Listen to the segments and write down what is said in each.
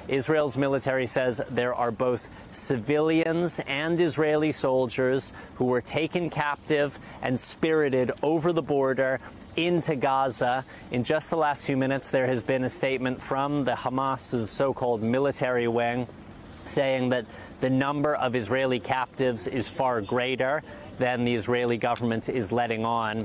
Israel's military says there are both civilians and Israeli soldiers who were taken captive and spirited over the border into Gaza. In just the last few minutes, there has been a statement from the Hamas's so-called military wing saying that the number of Israeli captives is far greater than the Israeli government is letting on.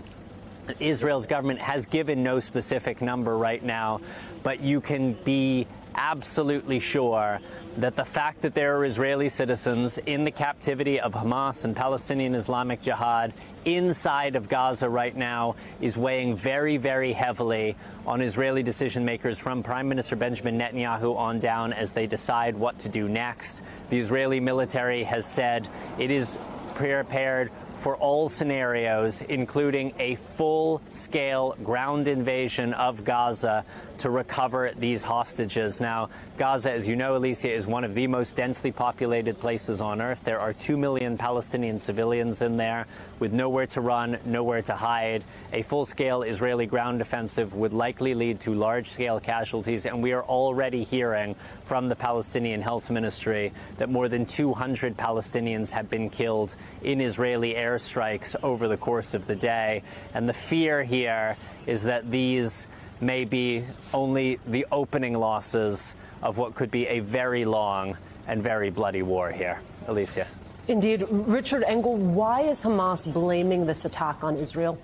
Israel's government has given no specific number right now, but you can be absolutely sure that the fact that there are Israeli citizens in the captivity of Hamas and Palestinian Islamic Jihad inside of Gaza right now is weighing very, very heavily on Israeli decision makers from Prime Minister Benjamin Netanyahu on down as they decide what to do next. The Israeli military has said it is prepared for all scenarios, including a full-scale ground invasion of Gaza to recover these hostages. Now, Gaza, as you know, Alicia, is one of the most densely populated places on earth. There are 2 million Palestinian civilians in there with nowhere to run, nowhere to hide. A full-scale Israeli ground offensive would likely lead to large-scale casualties, and we are already hearing from the Palestinian Health Ministry that more than 200 Palestinians have been killed in Israeli airstrikes over the course of the day. And the fear here is that these may be only the opening losses of what could be a very long and very bloody war here. Alicia. Indeed. Richard Engel, why is Hamas blaming this attack on Israel?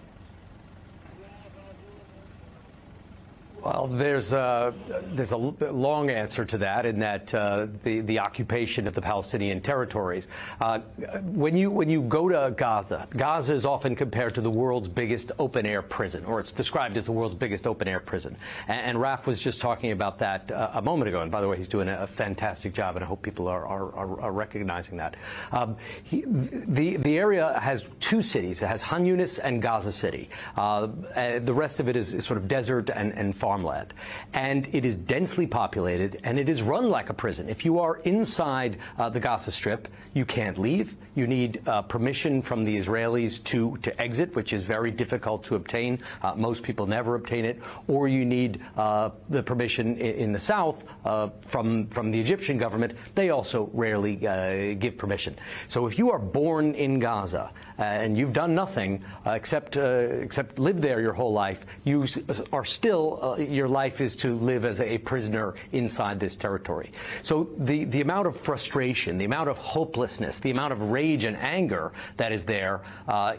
Well, there's a long answer to that, in that the occupation of the Palestinian territories. When you go to Gaza, Gaza is often compared to the world's biggest open-air prison, or it's described as the world's biggest open-air prison. And Raf was just talking about that a moment ago. And by the way, he's doing a fantastic job, and I hope people are recognizing that. The area has two cities. It has Han Yunis and Gaza City. The rest of it is sort of desert and farmland. And it is densely populated, and it is run like a prison. If you are inside the Gaza Strip, you can't leave. You need permission from the Israelis to exit, which is very difficult to obtain. Most people never obtain it. Or you need the permission in the south from the Egyptian government. They also rarely give permission. So if you are born in Gaza and you've done nothing except live there your whole life, you are still your life is to live as a prisoner inside this territory. So the amount of frustration, the amount of hopelessness, the amount of rage and anger that is there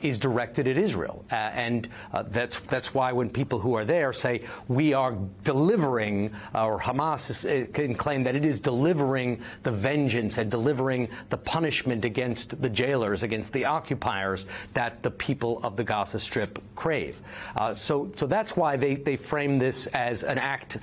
is directed at Israel. And that's why when people who are there say we are delivering, or Hamas can claim that it is delivering the vengeance and delivering the punishment against the jailers, against the occupiers that the people of the Gaza Strip crave. So that's why they frame this as an act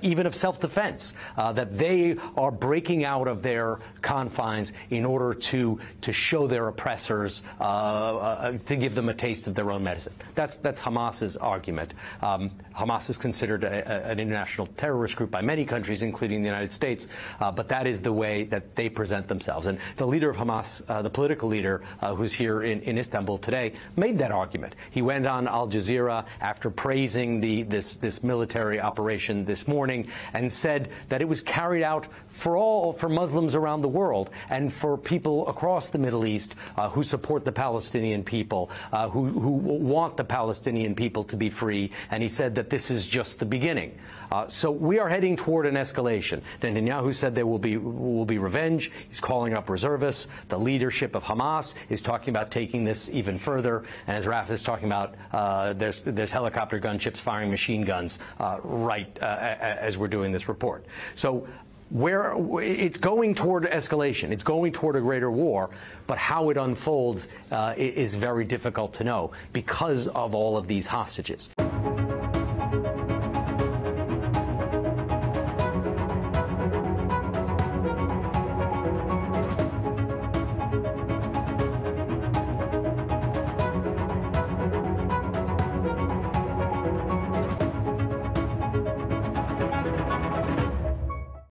even of self-defense, that they are breaking out of their confines in order to show their oppressors, to give them a taste of their own medicine. That's Hamas's argument. Hamas is considered an international terrorist group by many countries, including the United States, but that is the way that they present themselves. And the leader of Hamas, the political leader who's here in Istanbul today, made that argument. He went on Al Jazeera after praising this military operation this morning and said that it was carried out for Muslims around the world and for people across the Middle East who support the Palestinian people, who want the Palestinian people to be free. And he said that this is just the beginning. So we are heading toward an escalation. Netanyahu said there will be revenge. He's calling up reservists. The leadership of Hamas is talking about taking this even further. And as Raf is talking about, there's helicopter gunships firing machine guns right as we're doing this report. So where it's going toward escalation, it's going toward a greater war, but how it unfolds is very difficult to know because of all of these hostages.